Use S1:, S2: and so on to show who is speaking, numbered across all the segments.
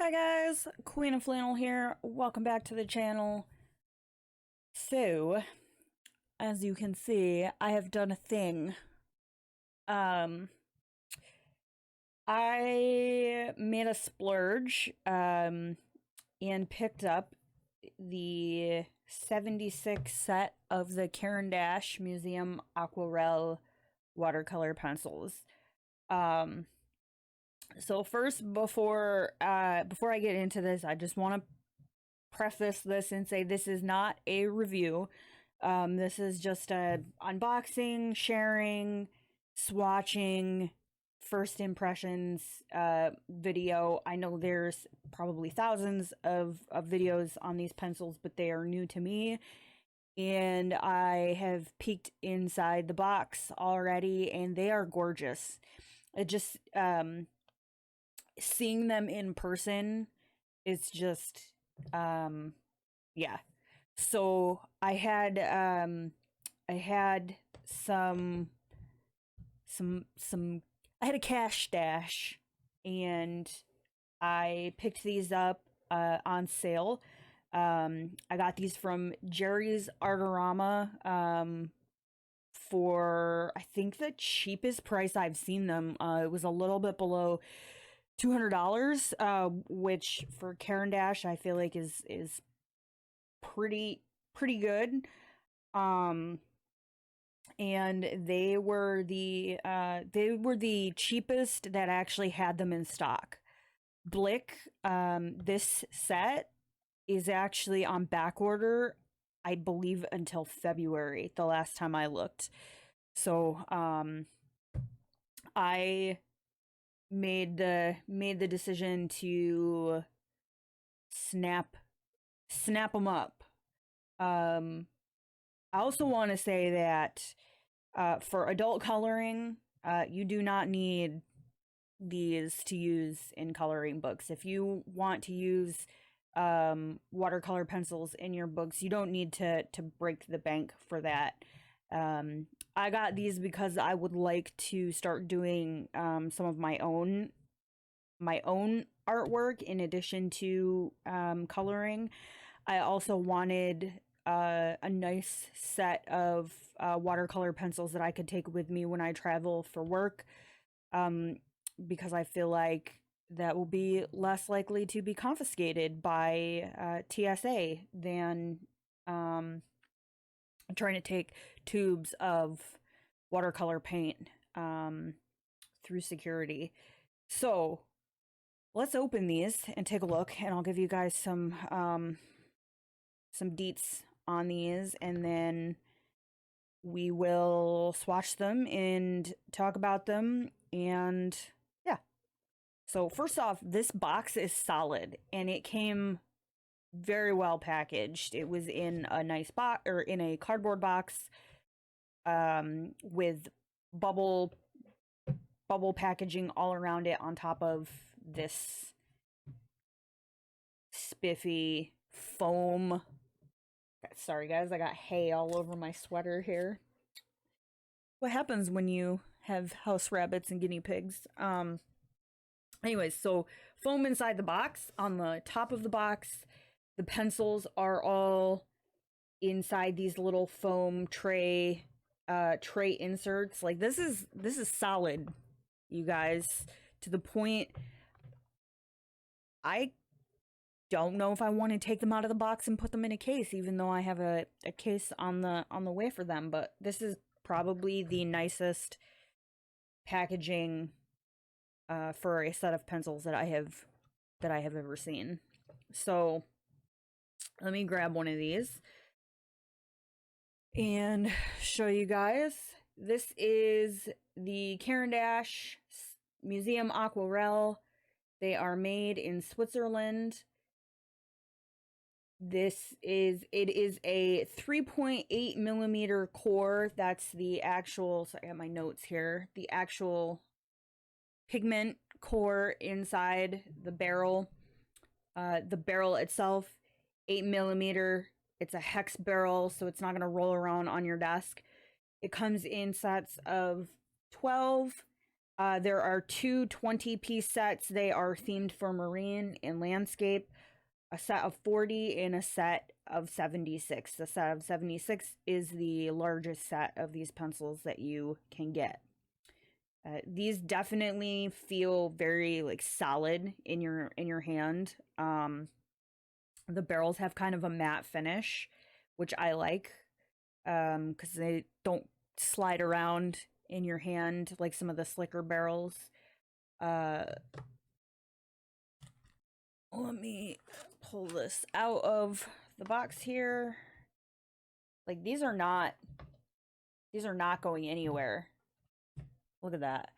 S1: Hi guys, Queen of Flannel here. Welcome back to the channel. So, as you can see, I have done a thing. Um, I made a splurge, and picked up the 76 set of the Caran Museum Aquarelle watercolor pencils. Um, so first, before I get into this, I just want to preface this and say this is not a review. This is just a unboxing, sharing, swatching, first impressions video. I know there's probably thousands of videos on these pencils, but they are new to me. And I have peeked inside the box already, and they are gorgeous. It just, seeing them in person, it's just, yeah. So I had some some I had a cash stash, and I picked these up on sale. I got these from Jerry's Artorama for I think the cheapest price I've seen them. It was a little bit below $200, which for Caran I feel like is pretty good. Um, and they were the cheapest that actually had them in stock. Blick, this set is actually on back order, I believe, until February, the last time I looked. So, I made the decision to snap them up. I also want to say that for adult coloring, you do not need these to use in coloring books. If you want to use watercolor pencils in your books, you don't need to break the bank for that. I got these because I would like to start doing some of my own artwork in addition to coloring. I also wanted a nice set of watercolor pencils that I could take with me when I travel for work, because I feel like that will be less likely to be confiscated by TSA than trying to take tubes of watercolor paint through security. So let's open these and take a look, and I'll give you guys some deets on these, and then we will swatch them and talk about them. And yeah, so first off, this box is solid, and it came very well packaged. It was in a nice box, or in a cardboard box, with bubble packaging all around it on top of this spiffy foam. Sorry guys, I got hay all over my sweater here. What happens when you have house rabbits and guinea pigs? Anyways, so foam inside the box. On the top of the box, the pencils are all inside these little foam tray inserts. Like this is solid, you guys, to the point I don't know if I want to take them out of the box and put them in a case, even though I have a case on the way for them. But this is probably the nicest packaging for a set of pencils that I have ever seen. So let me grab one of these and show you guys. This is the Caran Museum Aquarelle. They are made in Switzerland. It is a 3.8 millimeter core. That's the actual, so I got my notes here, the actual pigment core inside the barrel. The barrel itself, 8 millimeter. It's a hex barrel, so it's not going to roll around on your desk. It comes in sets of 12. There are two 20-piece sets. They are themed for marine and landscape. A set of 40 and a set of 76. The set of 76 is the largest set of these pencils that you can get. These definitely feel very like solid in your hand. The barrels have kind of a matte finish, which I like, because they don't slide around in your hand like some of the slicker barrels. Let me pull this out of the box here. Like these are not going anywhere. Look at that.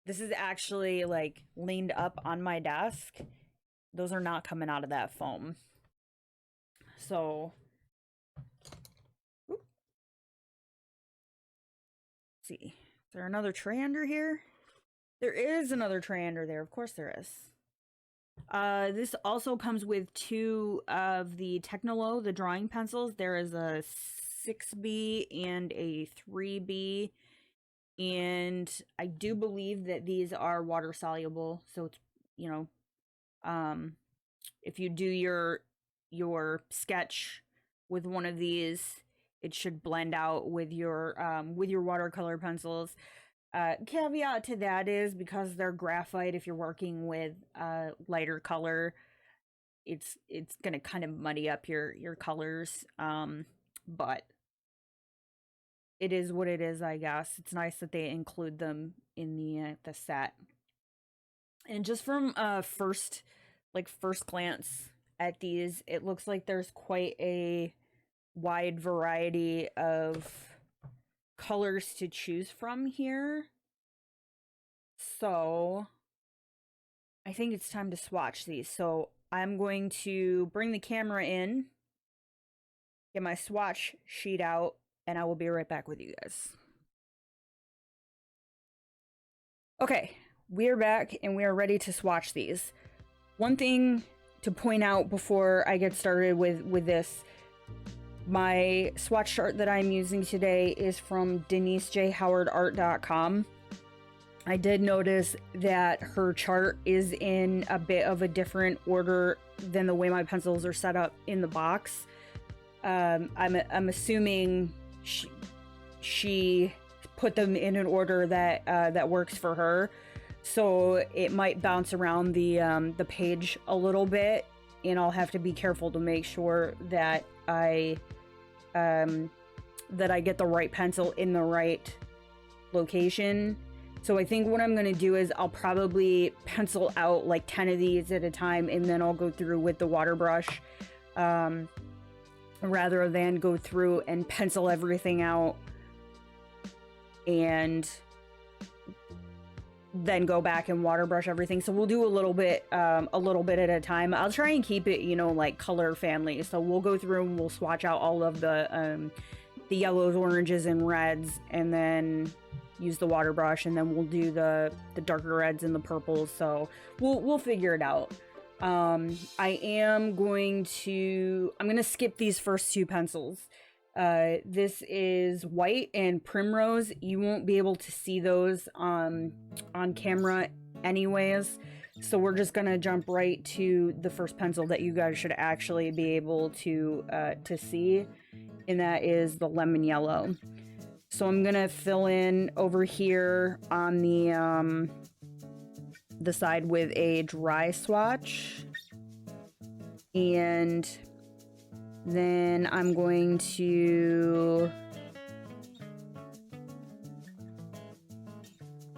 S1: This is actually like leaned up on my desk. Those are not coming out of that foam. So, let's see. Is there another tray under here? There is another tray under there. Of course there is. This also comes with two of the Technolo, the drawing pencils. There is a 6B and a 3B. And I do believe that these are water soluble. So it's, you know, if you do your sketch with one of these, it should blend out with your watercolor pencils. Caveat to that is because they're graphite, if you're working with lighter color, it's gonna kind of muddy up your colors. But it is what it is, I guess. It's nice that they include them in the set. And just from first glance at these, it looks like there's quite a wide variety of colors to choose from here. So I think it's time to swatch these. So I'm going to bring the camera in, get my swatch sheet out, and I will be right back with you guys. Okay, we are back and we are ready to swatch these. One thing to point out before I get started with this, my swatch chart that I'm using today is from denisejhowardart.com. I did notice that her chart is in a bit of a different order than the way my pencils are set up in the box. I'm assuming she put them in an order that works for her, so it might bounce around the page a little bit, and I'll have to be careful to make sure that I get the right pencil in the right location. So I think what I'm going to do is I'll probably pencil out like 10 of these at a time, and then I'll go through with the water brush, rather than go through and pencil everything out and then go back and water brush everything. So we'll do a little bit at a time. I'll try and keep it, you know, like color family. So we'll go through and we'll swatch out all of the yellows, oranges, and reds, and then use the water brush, and then we'll do the darker reds and the purples. So we'll figure it out. I'm going to skip these first two pencils. This is white and primrose. You won't be able to see those on camera anyways, so we're just gonna jump right to the first pencil that you guys should actually be able to see, and that is the lemon yellow. So I'm gonna fill in over here on the side with a dry swatch, and then I'm going to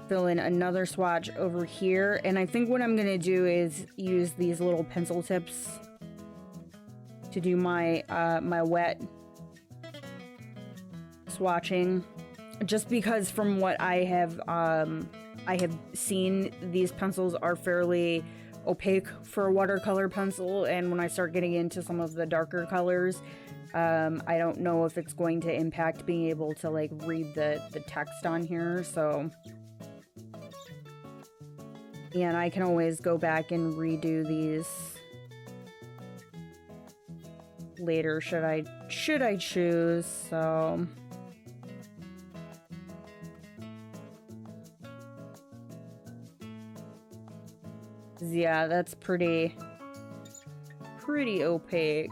S1: fill in another swatch over here. And I think what I'm going to do is use these little pencil tips to do my my wet swatching, just because from what I have seen, these pencils are fairly opaque for a watercolor pencil, and when I start getting into some of the darker colors, I don't know if it's going to impact being able to like read the text on here. So, and I can always go back and redo these later should I choose. So Yeah, that's pretty opaque.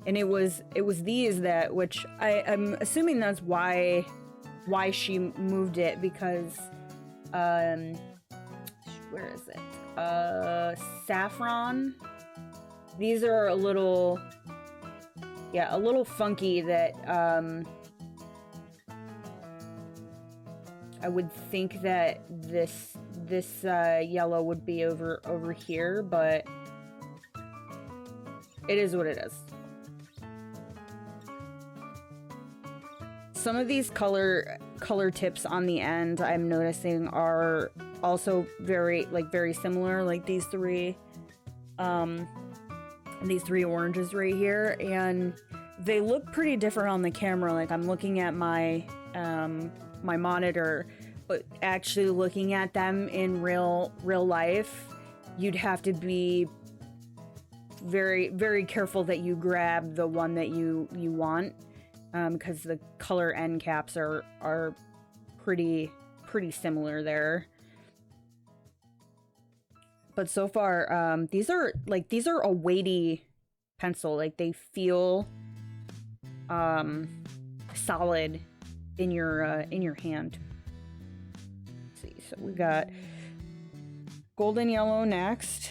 S1: And it was these that, which I'm assuming that's why she moved it, because where is it? Saffron. These are a little funky that I would think that this yellow would be over here, but it is what it is. Some of these color tips on the end I'm noticing are also very similar, like these three oranges right here, and they look pretty different on the camera. Like, I'm looking at my my monitor, but actually looking at them in real life, you'd have to be very, very careful that you grab the one that you want, because the color end caps are pretty similar there. But so far, these are a weighty pencil. Like, they feel solid in your hand. Let's see, so we got golden yellow next.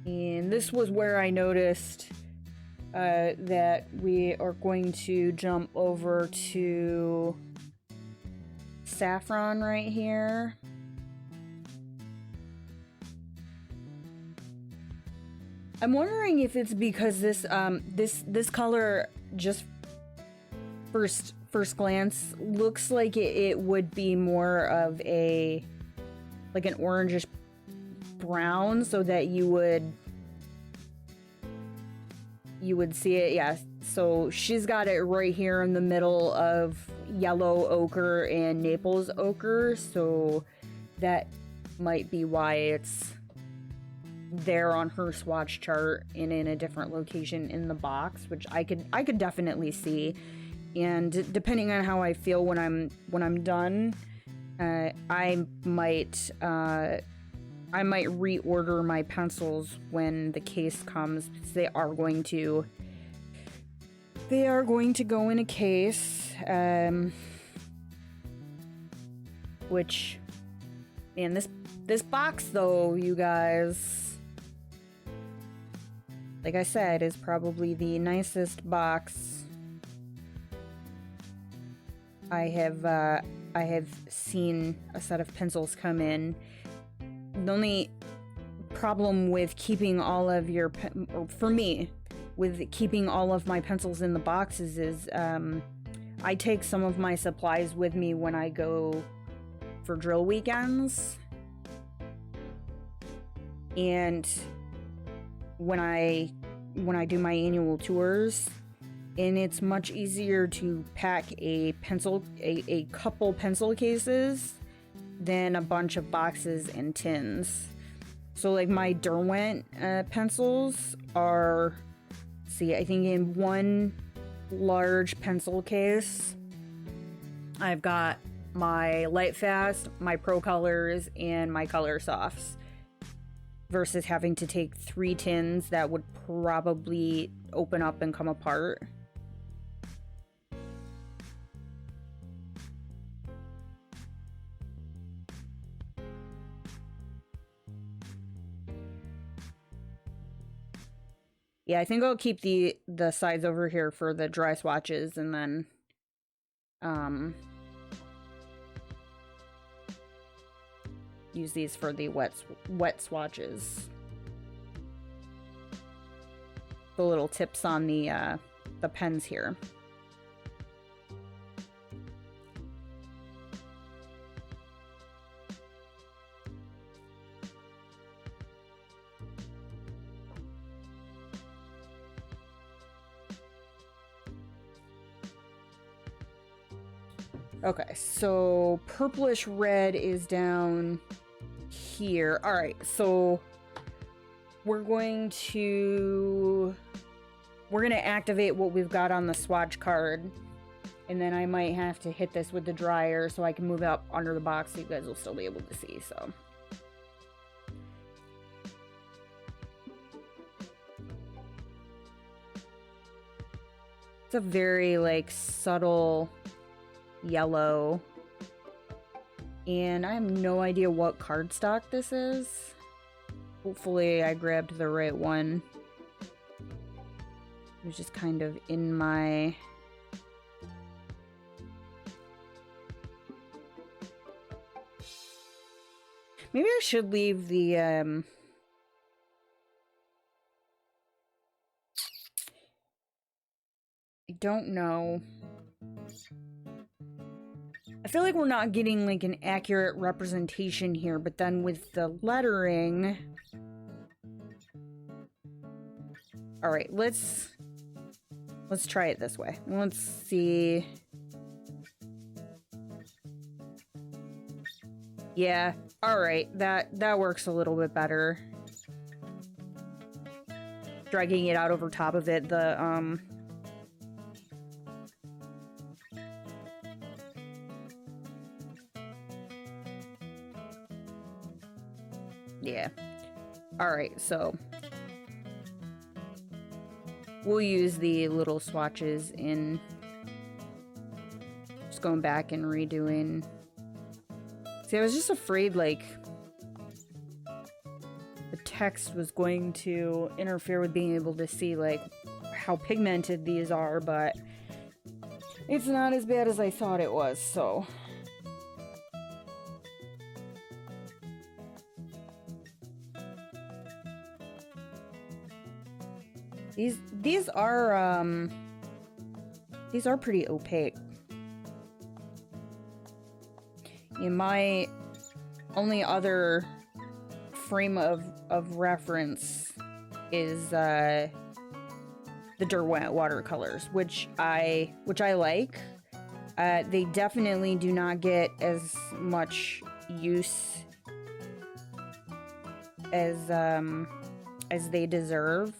S1: And this was where I noticed that we are going to jump over to saffron right here. I'm wondering if it's because this color, just first glance, looks like it would be more of an orangish brown, so that you would see it. Yeah, so she's got it right here in the middle of yellow ochre and Naples ochre, so that might be why it's there on her swatch chart and in a different location in the box, which I could definitely see. And depending on how I feel when I'm done, I might reorder my pencils when the case comes, because they are going to go in a case, which, man, this box though, you guys, like I said, is probably the nicest box I have seen a set of pencils come in. The only problem with keeping all of your, for me, with keeping all of my pencils in the boxes is I take some of my supplies with me when I go for drill weekends. And when I do my annual tours, and it's much easier to pack a couple pencil cases than a bunch of boxes and tins. So like my Derwent pencils are, see, I think in one large pencil case, I've got my Lightfast, my Pro Colors, and my Color Softs, versus having to take 3 tins that would probably open up and come apart. Yeah, I think I'll keep the sides over here for the dry swatches, and then use these for the wet swatches. The little tips on the pens here. Okay, so purplish red is down here. All right, so we're going to activate what we've got on the swatch card, and then I might have to hit this with the dryer so I can move it up under the box so you guys will still be able to see. So it's a very like subtle yellow, and I have no idea what cardstock this is. Hopefully I grabbed the right one. It was just kind of in my... Maybe I should leave the, I don't know. I feel like we're not getting like an accurate representation here, but then with the lettering... Alright, let's try it this way. Let's see. Yeah, alright, that works a little bit better. Dragging it out over top of it, yeah. Alright, so we'll use the little swatches in just going back and redoing. See, I was just afraid, like, the text was going to interfere with being able to see, like, how pigmented these are, but it's not as bad as I thought it was, so... These are pretty opaque. In my only other frame of reference is the Derwent watercolors, which I like. They definitely do not get as much use as they deserve.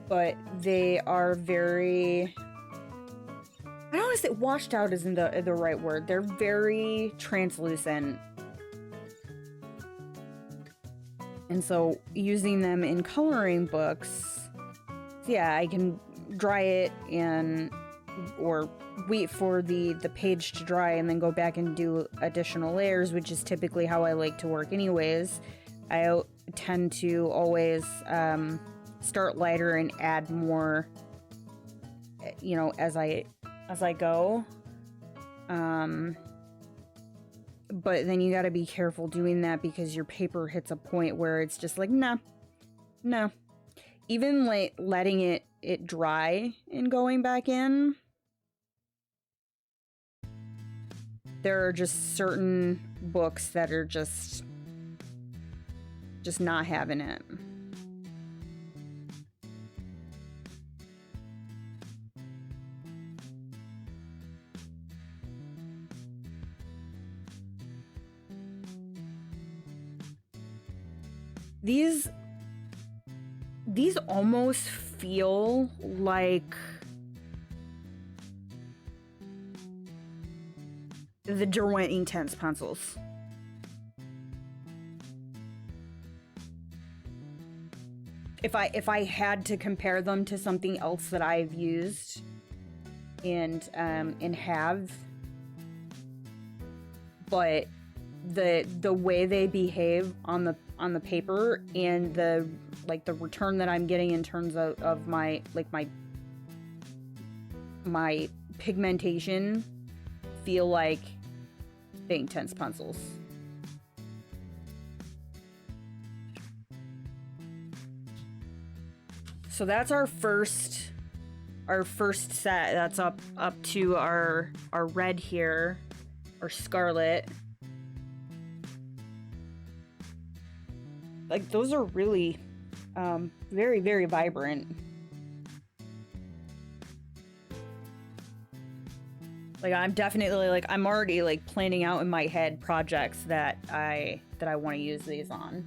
S1: But they are very... I don't want to say washed out isn't the right word. They're very translucent. And so using them in coloring books, yeah, I can dry it or wait for the page to dry and then go back and do additional layers, which is typically how I like to work anyways. I tend to always... start lighter and add more, you know, as I go. But then you gotta be careful doing that because your paper hits a point where it's just like, no. Even like letting it dry and going back in, there are just certain books that are just not having it. These almost feel like the Derwent Intense pencils. If I had to compare them to something else that I've used and have, but the way they behave on the paper and the return that I'm getting in terms of my pigmentation feel like the Intense pencils. So that's our first set. That's up to our red here, or scarlet. Like, those are really very, very vibrant. Like, I'm definitely, like, I'm already, like, planning out in my head projects that I want to use these on.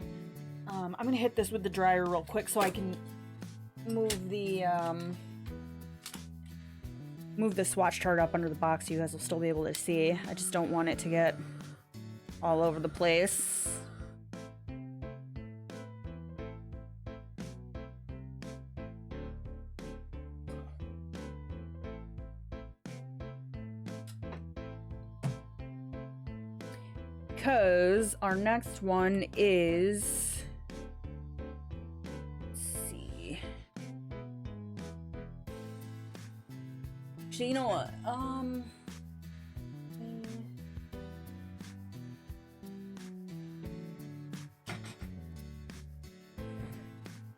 S1: I'm gonna hit this with the dryer real quick so I can move the swatch chart up under the box so you guys will still be able to see. I just don't want it to get all over the place. Because our next one is, let's see. Actually, you know what?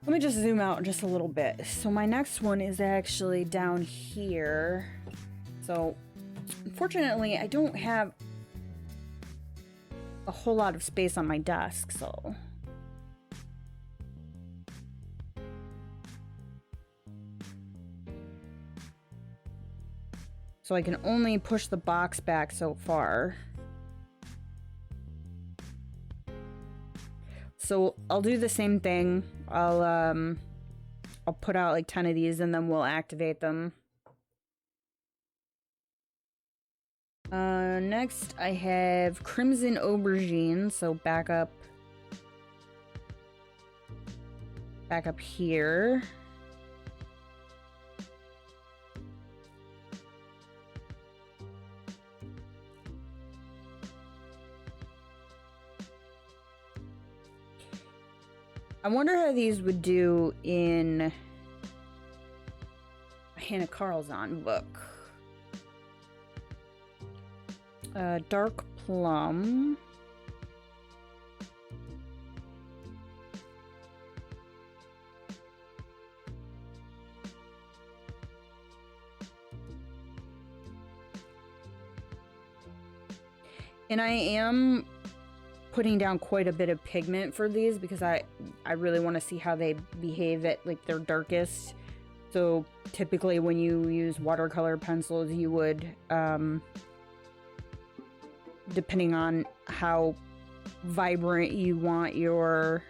S1: Let me just zoom out just a little bit. So my next one is actually down here. So unfortunately, I don't have a whole lot of space on my desk, so I can only push the box back so far. So I'll do the same thing. I'll put out like 10 of these and then we'll activate them. Next I have Crimson Aubergine, so back up here. I wonder how these would do in a Hannah Carlzon book. Dark Plum. And I am putting down quite a bit of pigment for these because I really want to see how they behave at like their darkest. So typically when you use watercolor pencils, you would depending on how vibrant you want your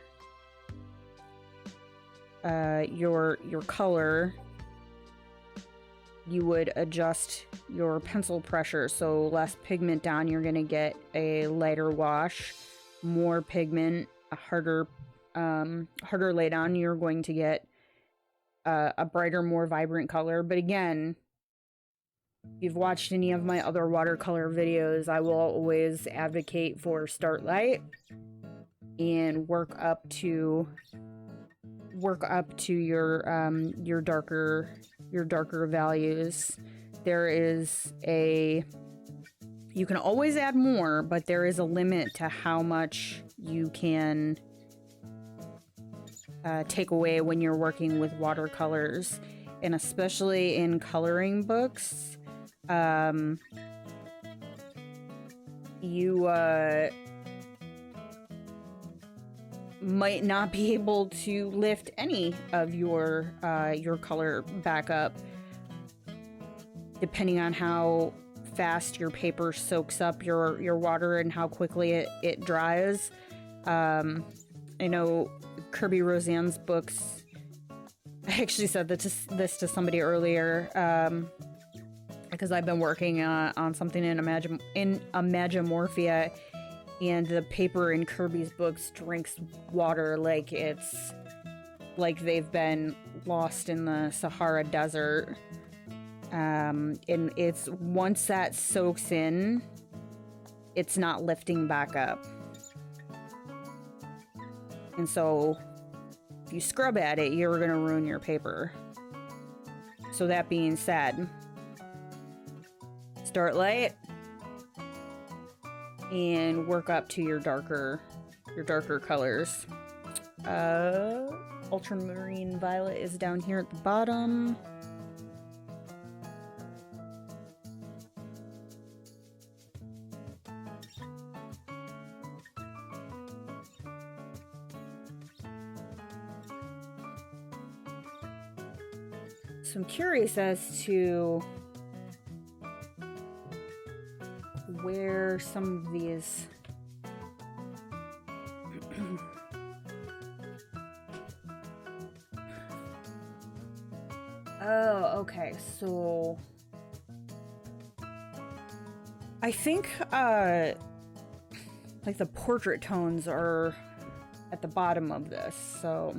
S1: color, you would adjust your pencil pressure. So less pigment down, you're gonna get a lighter wash. More pigment, a harder lay down, you're going to get a brighter, more vibrant color. But again, if you've watched any of my other watercolor videos, I will always advocate for start light and work up to your darker values. You can always add more, but there is a limit to how much you can take away when you're working with watercolors, and especially in coloring books. You might not be able to lift any of your color back up, depending on how fast your paper soaks up your water and how quickly it dries. I know Kirby Roseanne's books, I actually said this to somebody earlier, because I've been working on something in Imagimorphia, and the paper in Kirby's books drinks water like they've been lost in the Sahara Desert. And it's, once that soaks in, it's not lifting back up. And so if you scrub at it, you're gonna ruin your paper. So that being said, start light and work up to your darker colors. Ultramarine Violet is down here at the bottom. So I'm curious as to are some of these? Oh, okay, so I think like the portrait tones are at the bottom of this, so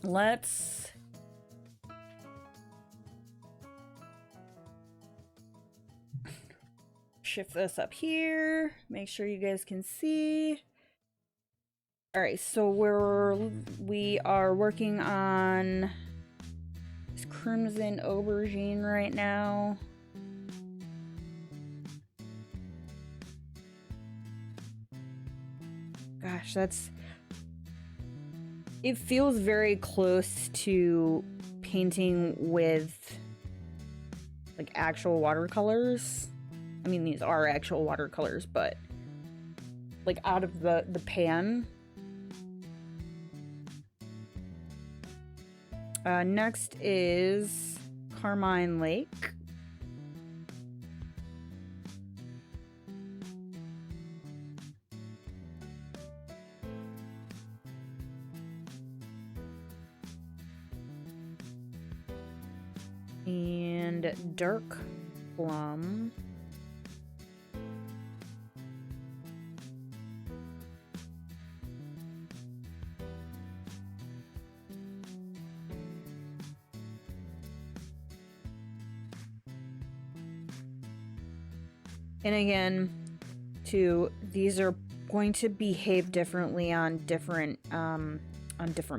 S1: let's shift this up here, make sure you guys can see. All right, so we are working on this Crimson Aubergine right now. Gosh, it feels very close to painting with like actual watercolors. I mean, these are actual watercolors, but like out of the pan. Next is Carmine Lake. And Dark Plum. And again, too, these are going to behave differently on different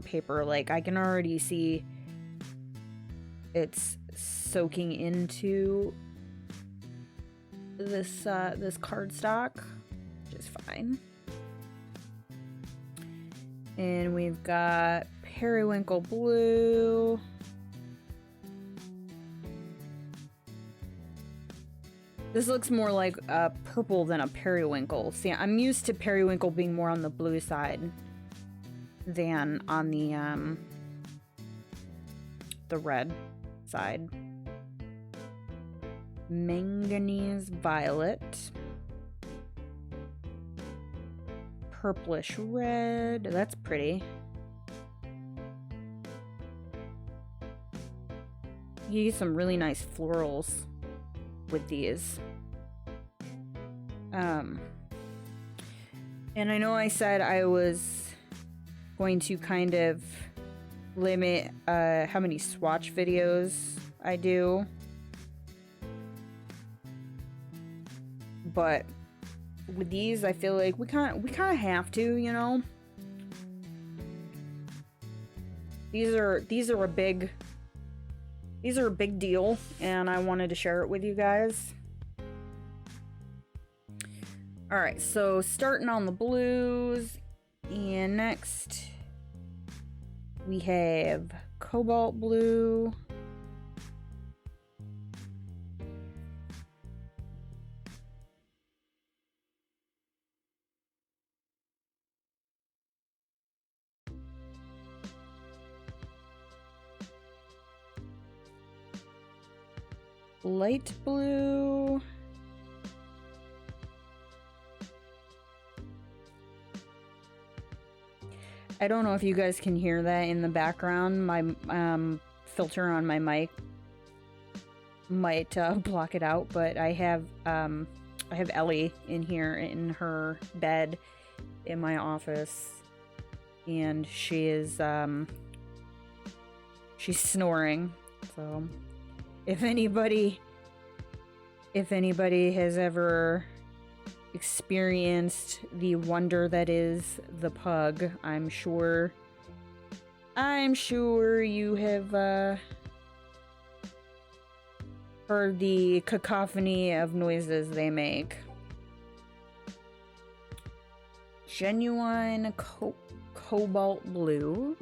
S1: paper. Like I can already see it's soaking into this this cardstock, which is fine. And we've got Periwinkle Blue. This looks more like a purple than a periwinkle. See, I'm used to periwinkle being more on the blue side than on the red side. Manganese Violet. Purplish Red. That's pretty. You get some really nice florals with these. And I know I said I was going to kind of limit how many swatch videos I do, but with these I feel like we kind of have to, you know. These are a big deal, and I wanted to share it with you guys. All right, so starting on the blues, and next we have Cobalt Blue. Light blue. I don't know if you guys can hear that in the background. My filter on my mic might block it out, but I have Ellie in here in her bed in my office, and she is she's snoring. So if anybody has ever experienced the wonder that is the pug, I'm sure you have heard the cacophony of noises they make. Genuine Cobalt Blue.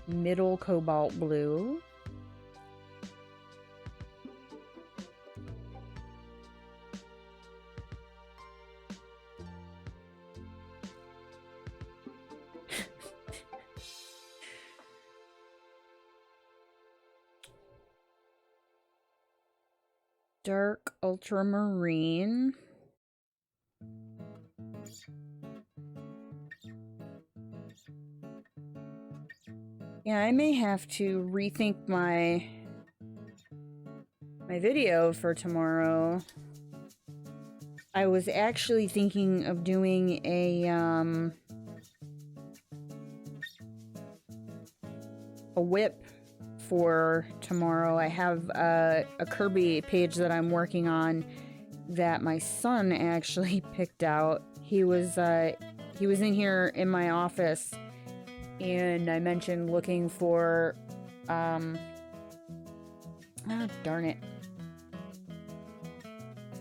S1: Middle Cobalt Blue. dark ultramarine. Yeah, I may have to rethink my video for tomorrow. I was actually thinking of doing a whip for tomorrow. I have a Kirby page that I'm working on that my son actually picked out. He was in here in my office, and I mentioned looking for darn it.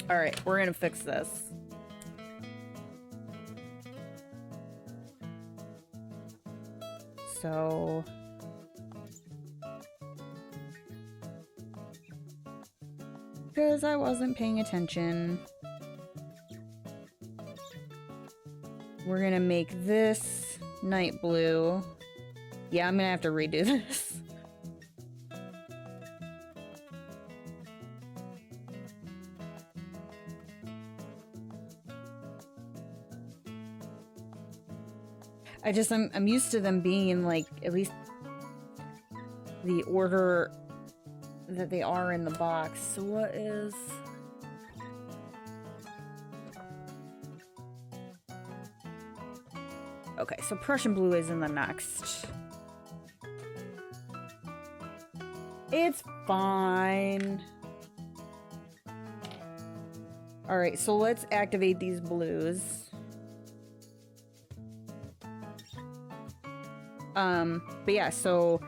S1: All right, we're gonna fix this. So because I wasn't paying attention, we're gonna make this night blue. Yeah, I'm gonna have to redo this. I'm used to them being in, like, at least the order that they are in the box. So what is... Okay, so Prussian blue is in the next. It's fine. Alright, so let's activate these blues. But yeah, so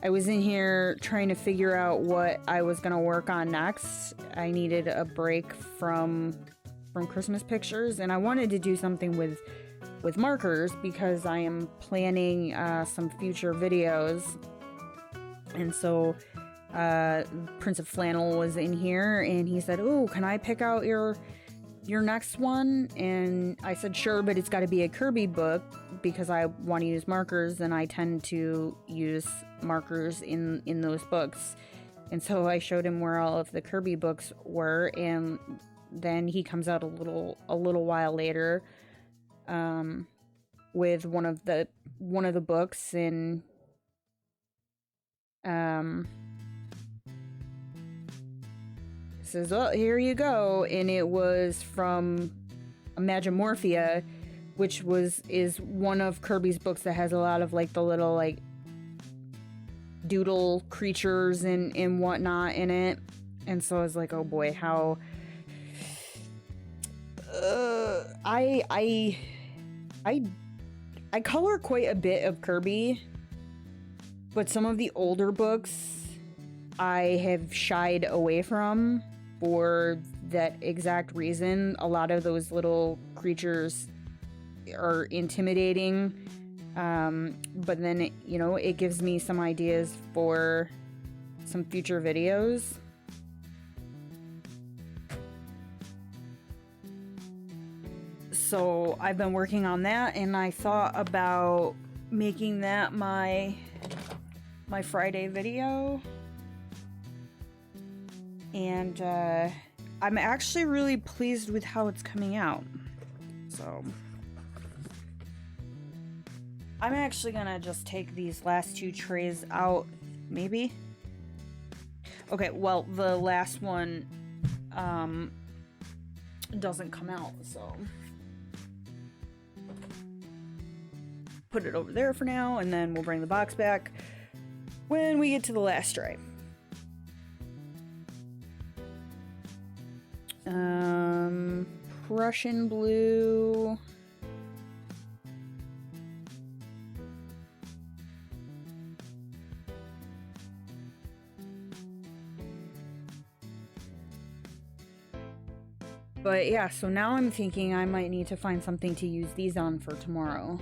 S1: I was in here trying to figure out what I was gonna work on next. I needed a break from Christmas pictures, and I wanted to do something with markers because I am planning some future videos. And so Prince of Flannel was in here, and he said, "Oh, can I pick out your next one?" And I said, "Sure, but it's got to be a Kirby book because I want to use markers, and I tend to use markers in those books." And so I showed him where all of the Kirby books were, and then he comes out a little while later with one of the books, and says, "Oh, here you go," and it was from Imagimorphia, which is one of Kirby's books that has a lot of, like, the little, like, doodle creatures and whatnot in it. And so I was like, oh boy, how I color quite a bit of Kirby, but some of the older books I have shied away from for that exact reason. A lot of those little creatures are intimidating, but then it gives me some ideas for some future videos. So I've been working on that, and I thought about making that my Friday video. And I'm actually really pleased with how it's coming out. So I'm actually gonna just take these last two trays out, maybe. Okay, well, the last one doesn't come out, so put it over there for now, and then we'll bring the box back when we get to the last tray. Prussian blue. But yeah, so now I'm thinking I might need to find something to use these on for tomorrow.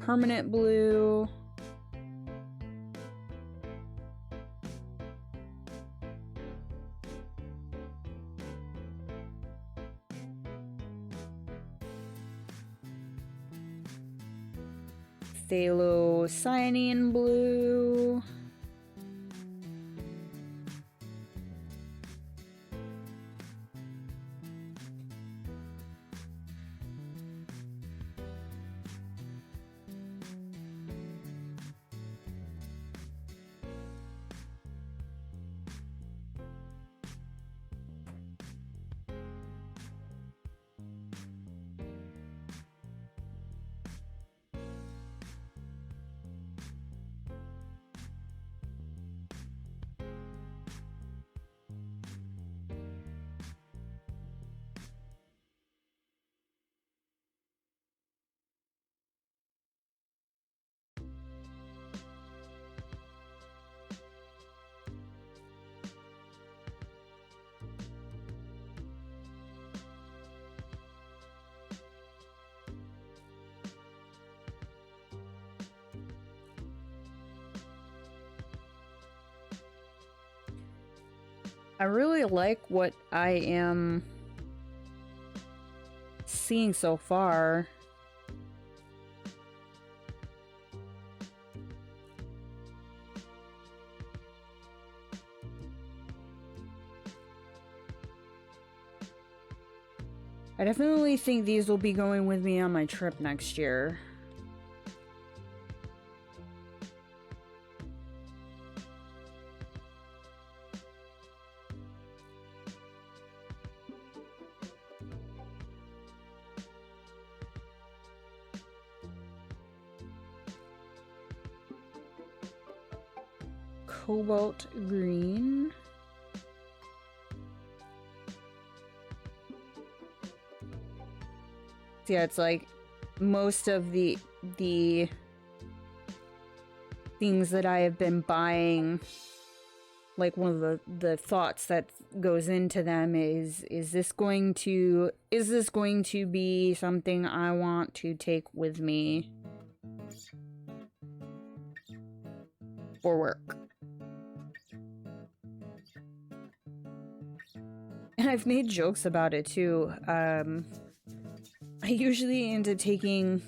S1: Permanent blue. Phthalocyanine blue. I really like what I am seeing so far. I definitely think these will be going with me on my trip next year. Cobalt green. Yeah, it's like most of the things that I have been buying, like one of the thoughts that goes into them is this going to be something I want to take with me for work? And I've made jokes about it too. I usually end up taking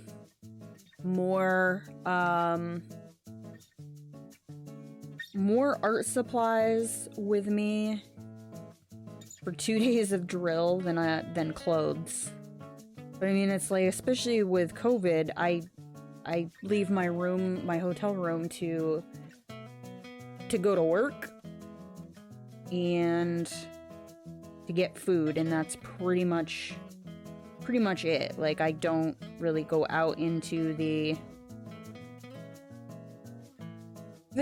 S1: more art supplies with me for 2 days of drill than clothes. But I mean, it's like, especially with COVID, I leave my hotel room to go to work and to get food, and that's pretty much it. Like, I don't really go out into the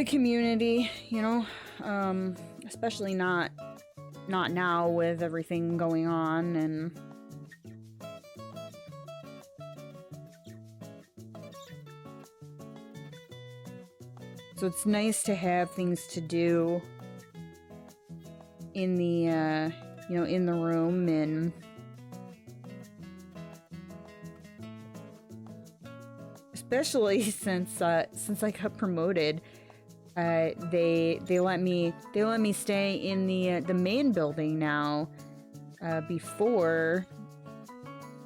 S1: community, you know, especially not now with everything going on. And so it's nice to have things to do in the you know, in the room. And especially since I got promoted, they let me stay in the main building now. Before,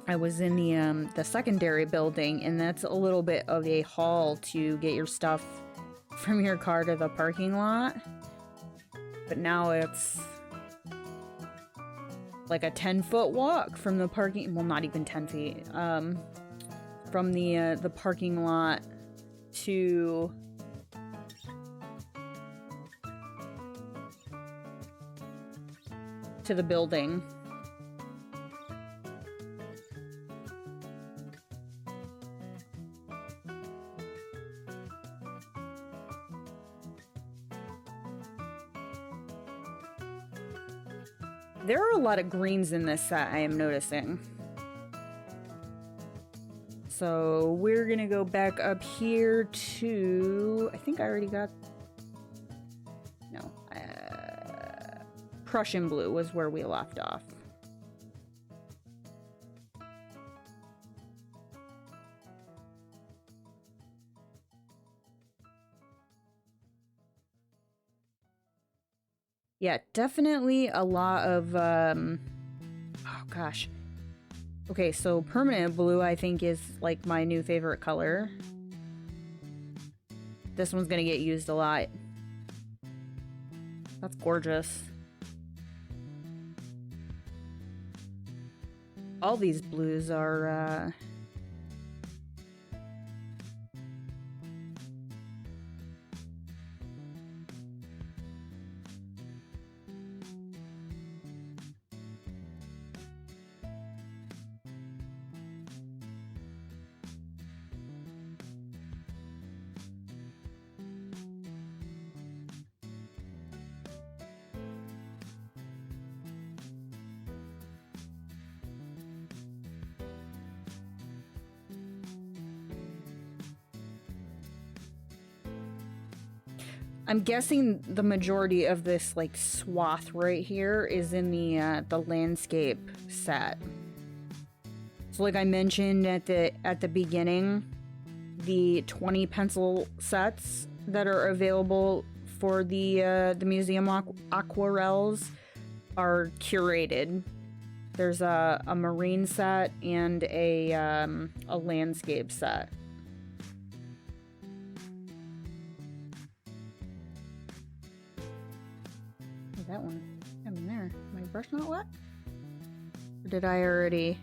S1: I was in the secondary building, and that's a little bit of a haul to get your stuff from your car to the parking lot. But now it's like a 10-foot walk from the parking, well, not even 10 feet, from the parking lot to the building. There are a lot of greens in this set, I am noticing. So we're gonna go back up here to, I think I already got, no, Prussian blue was where we left off. Yeah, definitely a lot of, oh gosh. Okay, so permanent blue, I think, is like my new favorite color. This one's gonna get used a lot. That's gorgeous. All these blues are, I'm guessing the majority of this like swath right here is in the landscape set. So like I mentioned at the beginning, the 20 pencil sets that are available for the Museum Aquarelles are curated. There's a marine set and a landscape set. Oh, that one. I'm in there. My brush not wet? Or did I already?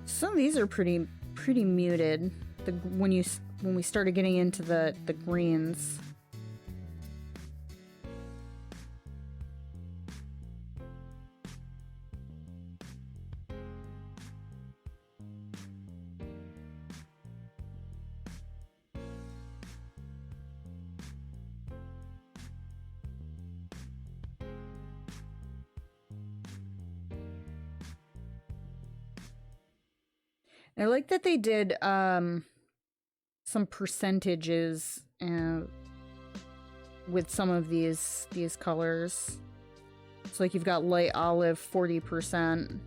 S1: Some of these are pretty muted. When we started getting into the greens. I like that they did some percentages with some of these colors. So like you've got light olive 40%.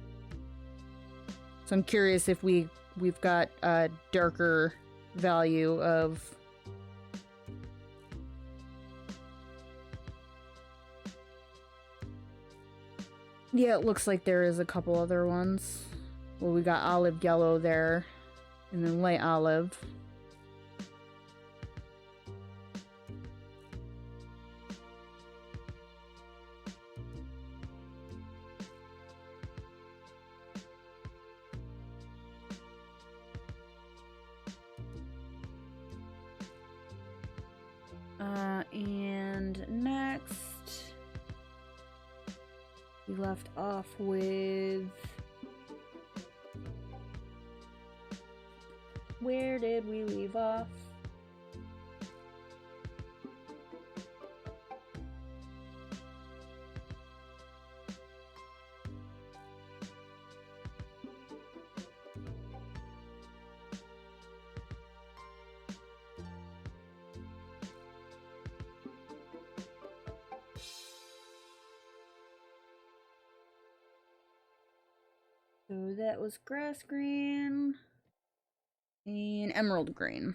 S1: So I'm curious if we've got a darker value of yeah, it looks like there is a couple other ones. Well, we got olive yellow there, and then light olive. And next, we left off with... Where did we leave off? So that was grass green and emerald green.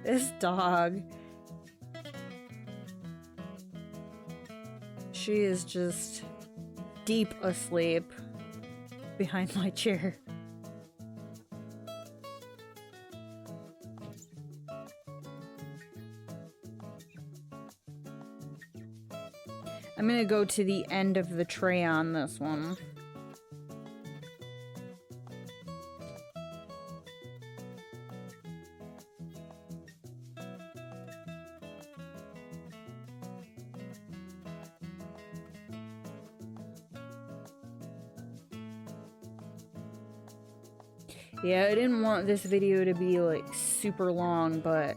S1: This dog. She is just deep asleep behind my chair. I'm gonna go to the end of the tray on this one. Yeah, I didn't want this video to be like super long, but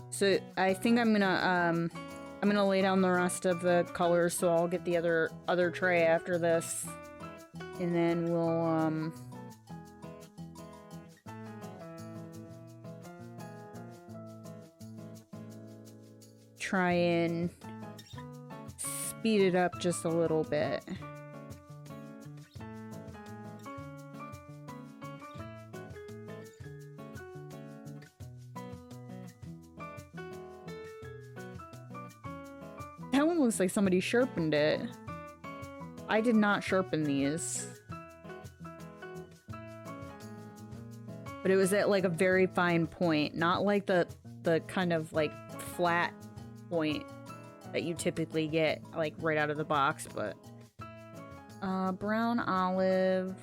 S1: so I think I'm gonna lay down the rest of the colors, so I'll get the other tray after this, and then we'll try and speed it up just a little bit. That one looks like somebody sharpened it. I did not sharpen these. But it was at like a very fine point, not like the kind of like flat point that you typically get like right out of the box, but brown olive.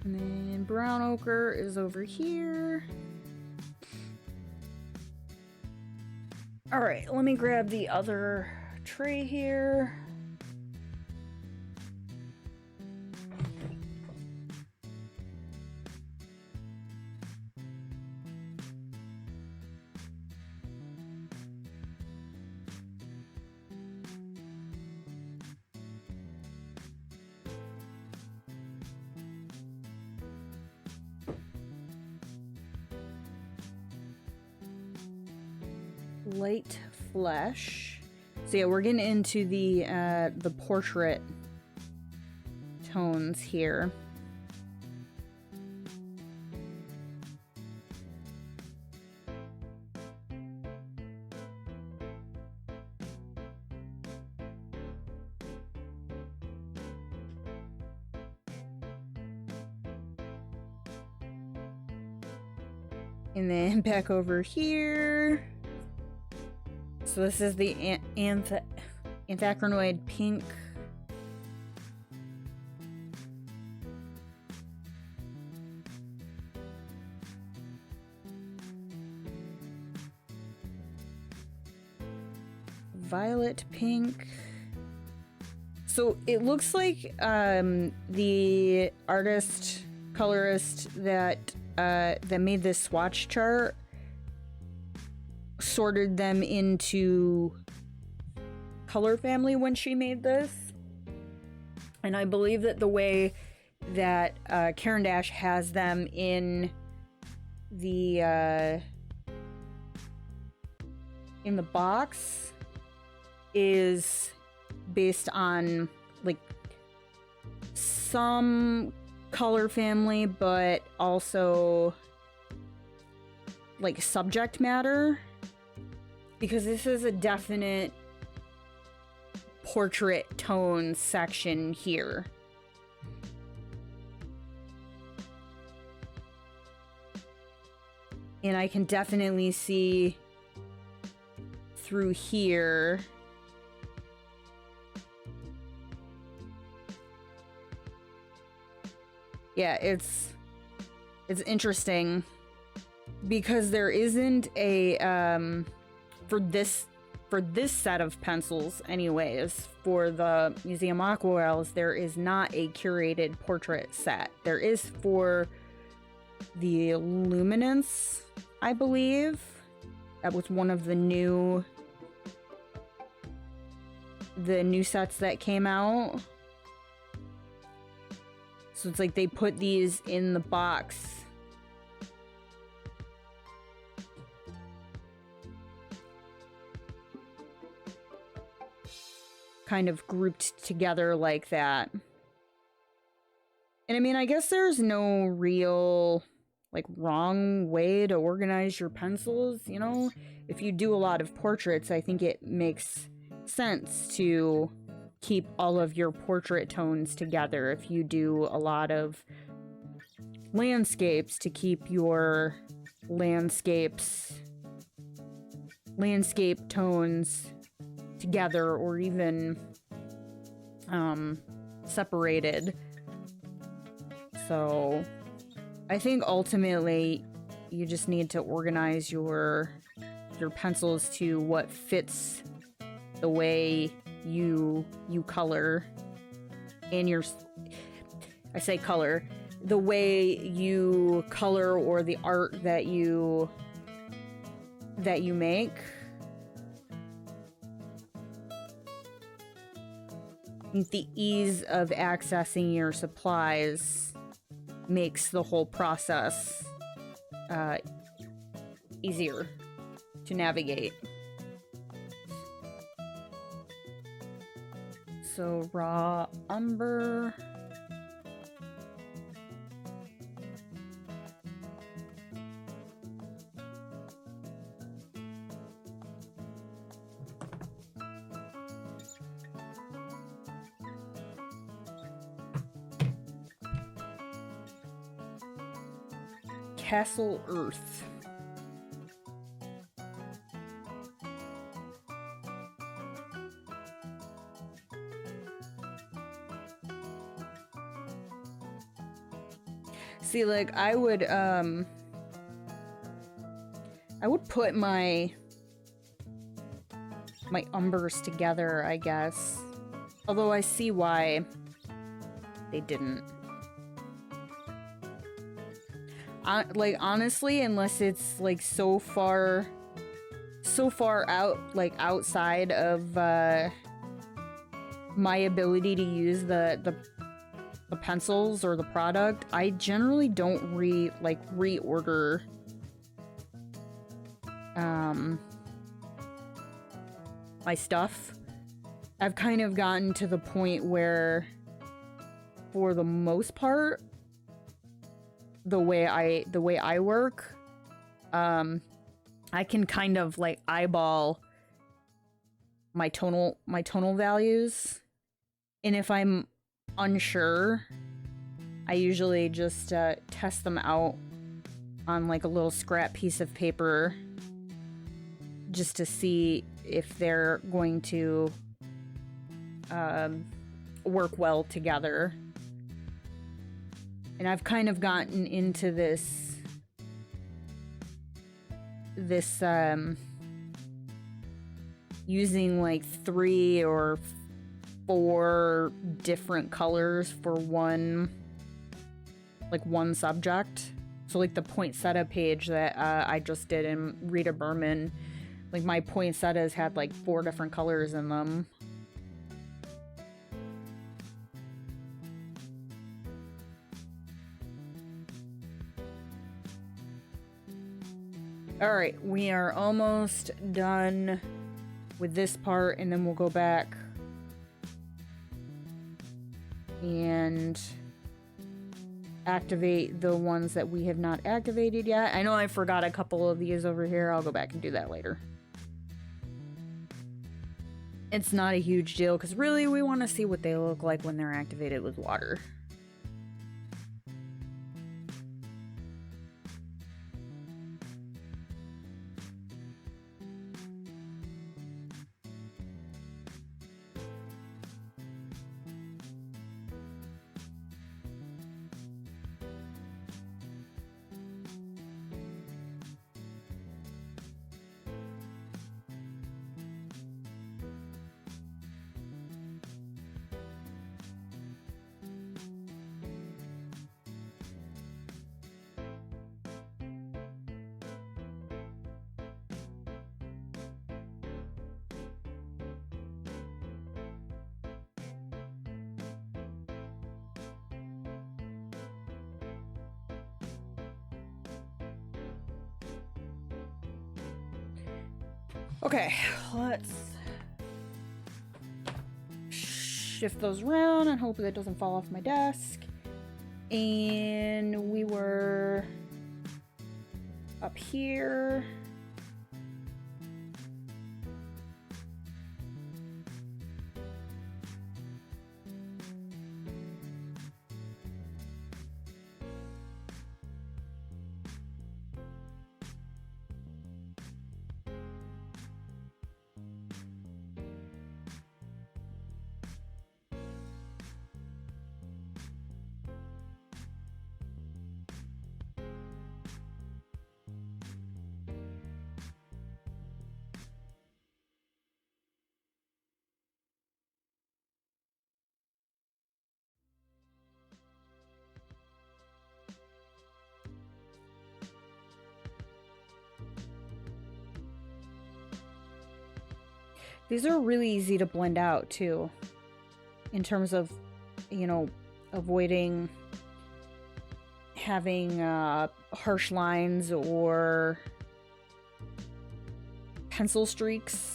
S1: And then brown ochre is over here. All right, let me grab the other tray here. Light flesh. So yeah, we're getting into the portrait tones here. And then back over here. So this is the anthracenoid pink. Violet pink. So it looks like the artist, colorist that made this swatch chart sorted them into color family when she made this. And I believe that the way that Caran has them in the box is based on like some color family, but also like subject matter, because this is a definite portrait tone section here. And I can definitely see through here yeah, it's interesting because there isn't a for this set of pencils anyways, for the Museum Aquarelles, there is not a curated portrait set. There is for the Luminance, I believe. That was one of the new sets that came out. So it's like they put these in the box. kind of grouped together like that. And I mean, I guess there's no real, like, wrong way to organize your pencils, you know? If you do a lot of portraits, I think it makes sense to keep all of your portrait tones together. If you do a lot of landscapes, to keep your landscape tones together, or even separated. So I think ultimately you just need to organize your pencils to what fits the way you color, and I say color, the way you color, or the art that you make. I think the ease of accessing your supplies makes the whole process easier to navigate. So raw umber. Castle Earth. See, like, I would put my umbers together, I guess. Although I see why they didn't. Like, honestly, unless it's like so far out, like outside of my ability to use the pencils or the product, I generally don't reorder my stuff. I've kind of gotten to the point where, for the most part, the way I work, I can kind of like eyeball my tonal values, and if I'm unsure, I usually just test them out on like a little scrap piece of paper, just to see if they're going to work well together. And I've kind of gotten into this using like 3 or 4 different colors for one subject. So like the poinsettia page that I just did in Rita Berman, like my poinsettias had like 4 different colors in them. Alright, we are almost done with this part, and then we'll go back and activate the ones that we have not activated yet. I know I forgot a couple of these over here. I'll go back and do that later. It's not a huge deal, because really we want to see what they look like when they're activated with water. Okay, let's shift those around and hope that it doesn't fall off my desk. And we were up here. These are really easy to blend out too, in terms of, you know, avoiding having harsh lines or pencil streaks.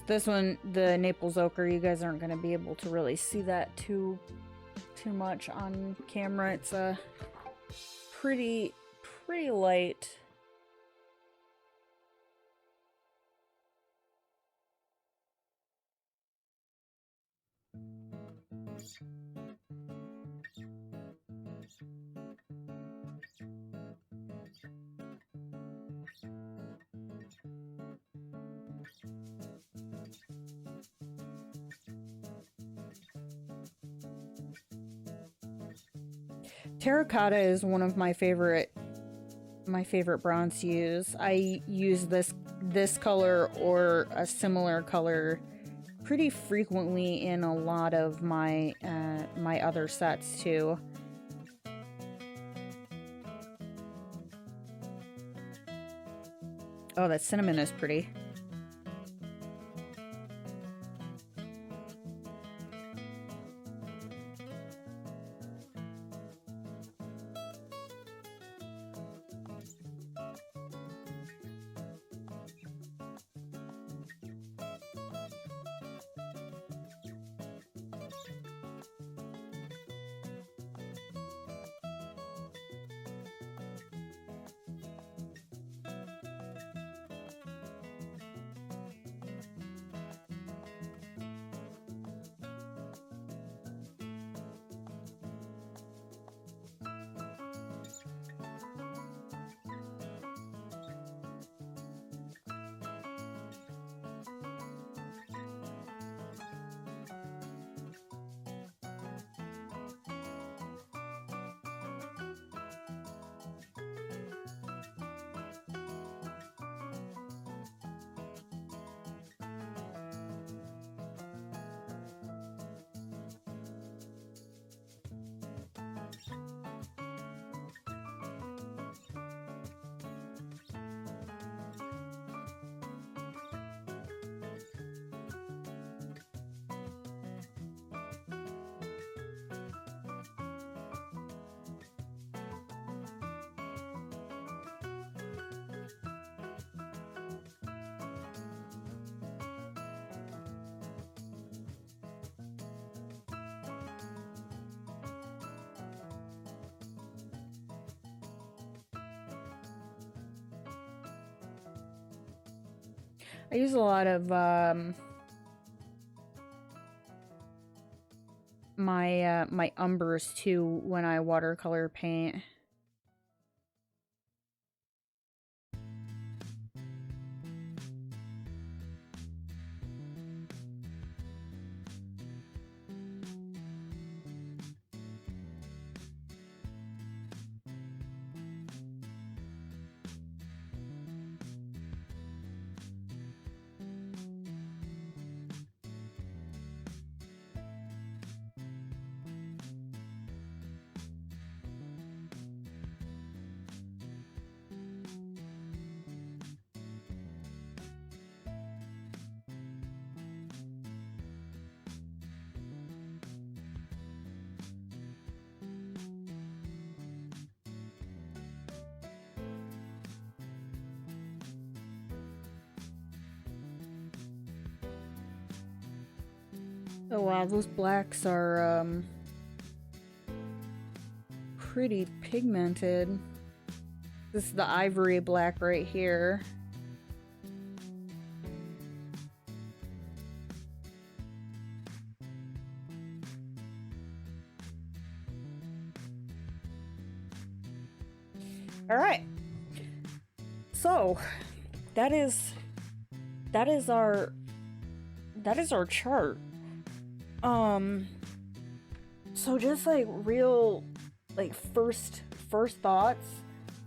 S1: This one, the Naples ochre, you guys aren't going to be able to really see that too much on camera. It's a pretty light. Terracotta is one of my favorite bronze to use. I use this color or a similar color pretty frequently in a lot of my my other sets too. Oh, that cinnamon is pretty. I use a lot of my umbers too when I watercolor paint. Oh wow, those blacks are pretty pigmented. This is the ivory black right here. All right. So, that is our chart. So just like real like first thoughts,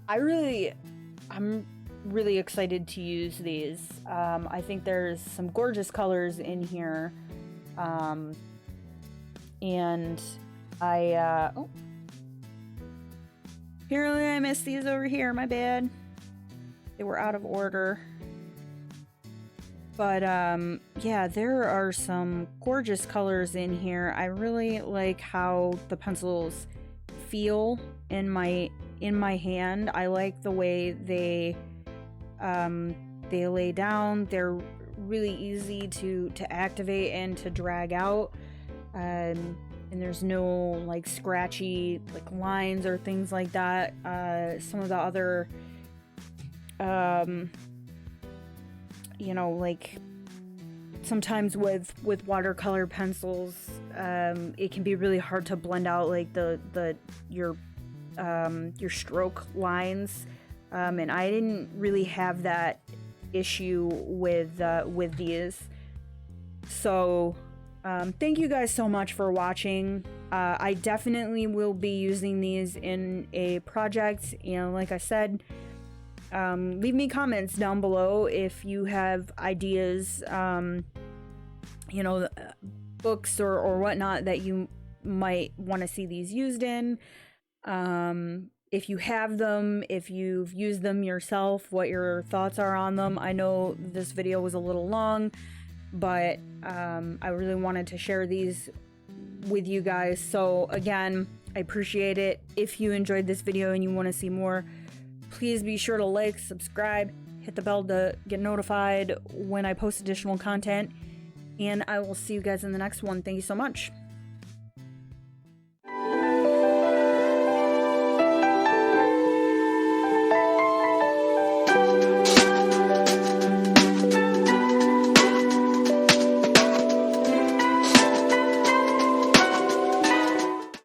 S1: I'm really excited to use these. I think there's some gorgeous colors in here. And oh, apparently I missed these over here, my bad. They were out of order. But yeah, there are some gorgeous colors in here. I really like how the pencils feel in my hand. I like the way they lay down. They're really easy to activate and to drag out. And there's no like scratchy like lines or things like that. Some of the other you know, like sometimes with watercolor pencils, it can be really hard to blend out like your stroke lines, and I didn't really have that issue with these. So thank you guys so much for watching. I definitely will be using these in a project, and like I said, leave me comments down below if you have ideas, you know, books or whatnot that you might want to see these used in. If you have them, if you've used them yourself, what your thoughts are on them. I know this video was a little long, but I really wanted to share these with you guys. So again, I appreciate it. If you enjoyed this video and you want to see more, please be sure to like, subscribe, hit the bell to get notified when I post additional content, and I will see you guys in the next one. Thank you so much.